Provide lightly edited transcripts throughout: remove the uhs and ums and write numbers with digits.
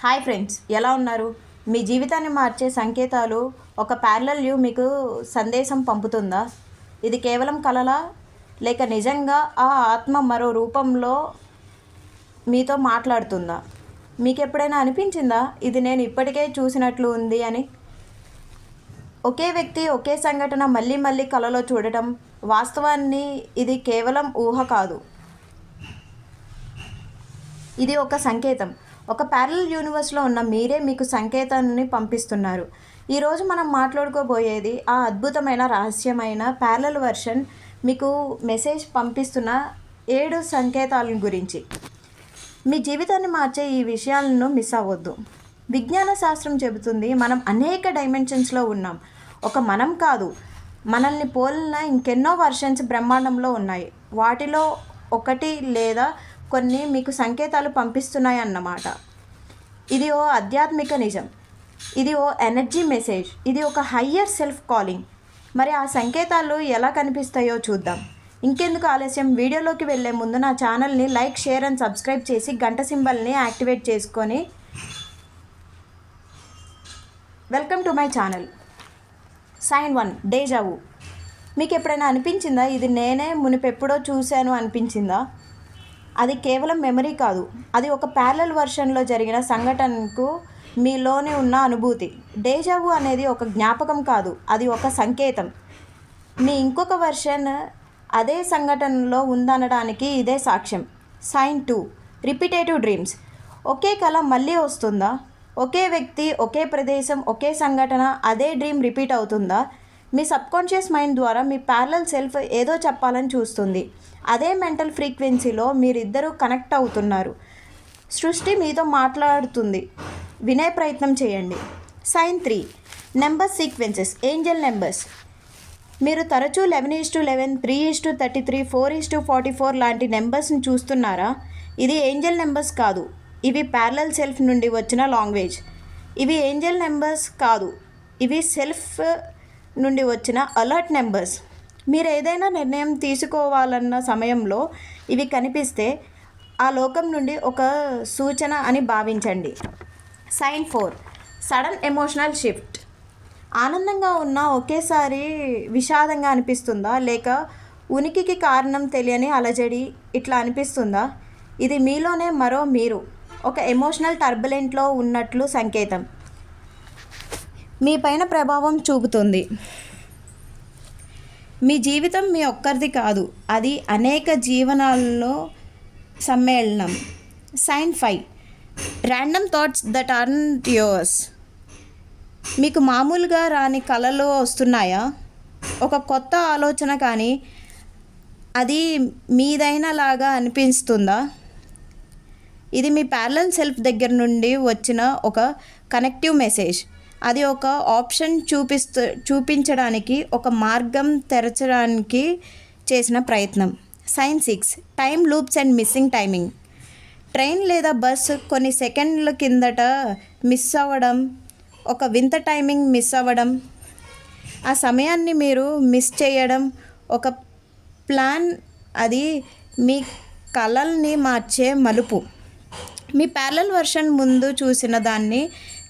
Hi friends, ఎలా ఉన్నారు? మీ జీవితాన్ని మార్చే సంకేతాలు ఒక ప్యారలల్ వ్యూ మీకు సందేశం పంపుతుందా? ఇది కేవలం కలలా, లేక నిజంగా ఆ ఆత్మ మరో రూపంలో మీతో మాట్లాడుతుందా? మీకు ఎప్పుడైనా అనిపించిందా ఇది నేను ఇప్పటికే చూసినట్లు ఉంది అని? ఒకే వ్యక్తి ఒకే సంఘటన మళ్ళీ మళ్ళీ కలలో చూడటం, వాస్తవాన్ని ఇది కేవలం ఊహ కాదు, ఇది ఒక సంకేతం. ఒక ప్యారలల్ యూనివర్స్లో ఉన్న మీరే మీకు సంకేతాన్ని పంపిస్తున్నారు. ఈరోజు మనం మాట్లాడుకోబోయేది ఆ అద్భుతమైన రహస్యమైన ప్యారలల్ వర్షన్ మీకు మెసేజ్ పంపిస్తున్న 7 సంకేతాల గురించి. మీ జీవితాన్ని మార్చే ఈ విషయాలను మిస్ అవ్వద్దు. విజ్ఞాన శాస్త్రం చెబుతుంది మనం అనేక డైమెన్షన్స్లో ఉన్నాం. ఒక మనం కాదు, మనల్ని పోలిన ఇంకెన్నో వర్షన్స్ బ్రహ్మాండంలో ఉన్నాయి. వాటిలో ఒకటి లేదా కొన్ని మీకు సంకేతాలు పంపిస్తున్నాయి అన్నమాట. ఇది ఓ ఆధ్యాత్మిక నిజం, ఇది ఓ ఎనర్జీ మెసేజ్, ఇది ఒక హయ్యర్ సెల్ఫ్ కాలింగ్. మరి ఆ సంకేతాలు ఎలా కనిపిస్తాయో చూద్దాం. ఇంకెందుకు ఆలస్యం, వీడియోలోకి వెళ్ళే ముందు నా ఛానల్ని లైక్, షేర్ అండ్ సబ్స్క్రైబ్ చేసి గంట సింబల్ని యాక్టివేట్ చేసుకొని welcome to my channel. Sign 1, deja vu. మీకు ఎప్పుడైనా అనిపించిందా ఇది నేనే మునిపెప్పుడో చూశాను అనిపించిందా? అది కేవలం మెమరీ కాదు, అది ఒక ప్యారలల్ వర్షన్లో జరిగిన సంఘటనకు మీలోనే ఉన్న అనుభూతి. డేజావు అనేది ఒక జ్ఞాపకం కాదు, అది ఒక సంకేతం. మీ ఇంకొక వర్షన్ అదే సంఘటనలో ఉందనడానికి ఇదే సాక్ష్యం. Sign 2, repetitive dreams. ఒకే కళ మళ్ళీ వస్తుందా? ఒకే వ్యక్తి, ఒకే ప్రదేశం, ఒకే సంఘటన, అదే డ్రీమ్ రిపీట్ అవుతుందా? మీ సబ్కాన్షియస్ మైండ్ ద్వారా మీ ప్యారలల్ సెల్ఫ్ ఏదో చెప్పాలని చూస్తుంది. అదే మెంటల్ ఫ్రీక్వెన్సీలో మీరిద్దరూ కనెక్ట్ అవుతున్నారు. సృష్టి మీతో మాట్లాడుతుంది. వినే ప్రయత్నం చేయండి. Sign 3, number sequences, angel numbers. మీరు తరచూ 11:11, 3:33, 4:44 లాంటి నెంబర్స్ని చూస్తున్నారా? ఇది ఏంజల్ నెంబర్స్ కాదు, ఇవి ప్యారలల్ సెల్ఫ్ నుండి వచ్చిన లాంగ్వేజ్. ఇవి ఏంజల్ నెంబర్స్ కాదు, ఇవి సెల్ఫ్ నుండి వచ్చిన అలర్ట్ నెంబర్స్. మీరు ఏదైనా నిర్ణయం తీసుకోవాలన్న సమయంలో ఇవి కనిపిస్తే ఆ లోకం నుండి ఒక సూచన అని భావించండి. Sign 4, sudden emotional shift. ఆనందంగా ఉన్న ఒకేసారి విషాదంగా అనిపిస్తుందా? లేక ఉనికికి కారణం తెలియని అలజడి ఇట్లా అనిపిస్తుందా? ఇది మీలోనే మరో మీరు ఒక ఎమోషనల్ టర్బులెంట్లో ఉన్నట్లు సంకేతం. మీ పైన ప్రభావం చూపుతుంది. మీ జీవితం మీ ఒక్కరిది కాదు, అది అనేక జీవనాల్లో సమ్మేళనం. Sign 5, random thoughts that aren't yours. మీకు మామూలుగా రాని కళలు వస్తున్నాయా? ఒక కొత్త ఆలోచన కానీ అది మీదైనలాగా అనిపిస్తుందా? ఇది మీ ప్యారలల్ సెల్ఫ్ దగ్గర నుండి వచ్చిన ఒక కనెక్టివ్ మెసేజ్. అది ఒక ఆప్షన్ చూపించడానికి, ఒక మార్గం తెరచడానికి చేసిన ప్రయత్నం. Sign 6, time loops and missing timing. Train లేదా బస్ కొన్ని సెకండ్ల కిందట మిస్ అవ్వడం, ఒక వింత టైమింగ్ మిస్ అవ్వడం, ఆ సమయాన్ని మీరు మిస్ చేయడం ఒక ప్లాన్. అది మీ కలల్ని మార్చే మలుపు. మీ ప్యారలల్ వర్షన్ ముందు చూసిన దాన్ని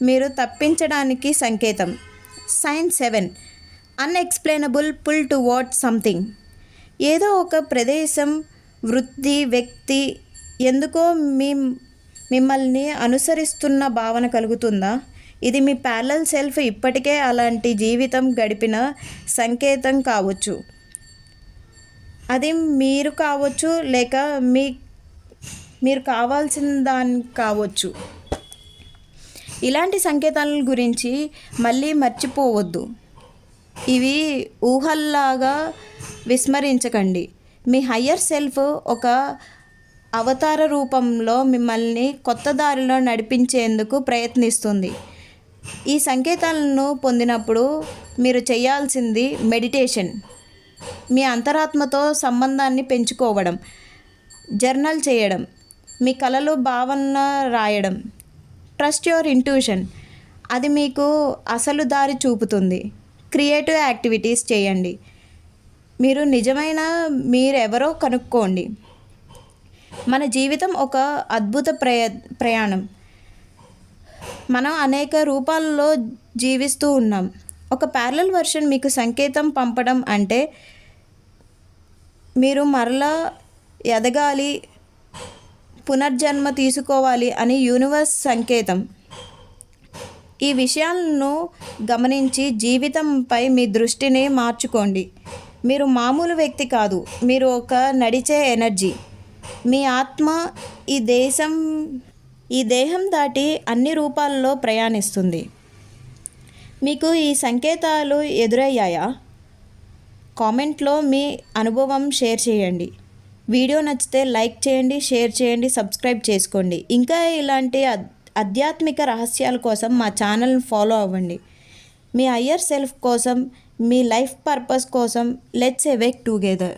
మీరు తప్పించడానికి సంకేతం. Sign 7, unexplainable pull towards something. ఏదో ఒక ప్రదేశం, వృత్తి, వ్యక్తి ఎందుకో మిమ్మల్ని అనుసరిస్తున్న భావన కలుగుతుందా? ఇది మీ ప్యారలల్ సెల్ఫ్ ఇప్పటికే అలాంటి జీవితం గడిపిన సంకేతం కావచ్చు. అది మీరు కావచ్చు, లేక మీరు కావాల్సిన దాన్ని కావచ్చు. ఇలాంటి సంకేతాల గురించి మళ్ళీ మర్చిపోవద్దు. ఇవి ఊహల్లాగా విస్మరించకండి. మీ హయ్యర్ సెల్ఫ్ ఒక అవతార రూపంలో మిమ్మల్ని కొత్త దారిలో నడిపించేందుకు ప్రయత్నిస్తుంది. ఈ సంకేతాలను పొందినప్పుడు మీరు చేయాల్సింది మెడిటేషన్, మీ అంతరాత్మతో సంబంధాన్ని పెంచుకోవడం, జర్నల్ చేయడం, మీ కలలు భావన రాయడం. ట్రస్ట్ యువర్ ఇంట్యూషన్, అది మీకు అసలు దారి చూపుతుంది. క్రియేటివ్ యాక్టివిటీస్ చేయండి, మీరు నిజమైన మీరెవరో కనుక్కోండి. మన జీవితం ఒక అద్భుత ప్రయాణం. మనం అనేక రూపాల్లో జీవిస్తూ ఉన్నాం. ఒక ప్యారలల్ వర్షన్ మీకు సంకేతం పంపడం అంటే మీరు మరలా ఎదగాలి, పునర్జన్మ తీసుకోవాలి అని యూనివర్స్ సంకేతం. ఈ విషయాలను గమనించి జీవితంపై మీ దృష్టిని మార్చుకోండి. మీరు మామూలు వ్యక్తి కాదు, మీరు ఒక నడిచే ఎనర్జీ. మీ ఆత్మ ఈ దేహం దాటి అన్ని రూపాల్లో ప్రయాణిస్తుంది. మీకు ఈ సంకేతాలు ఎదురయ్యాయా? కామెంట్లో మీ అనుభవం షేర్ చేయండి. వీడియో నచ్చితే లైక్ చేయండి, షేర్ చేయండి, సబ్స్క్రైబ్ చేసుకోండి. ఇంకా ఇలాంటి ఆధ్యాత్మిక రహస్యాల కోసం మా ఛానల్ని ఫాలో అవ్వండి. మీ హయ్యర్ సెల్ఫ్ కోసం, మీ లైఫ్ పర్పస్ కోసం లెట్స్ అవేక్ టుగెదర్.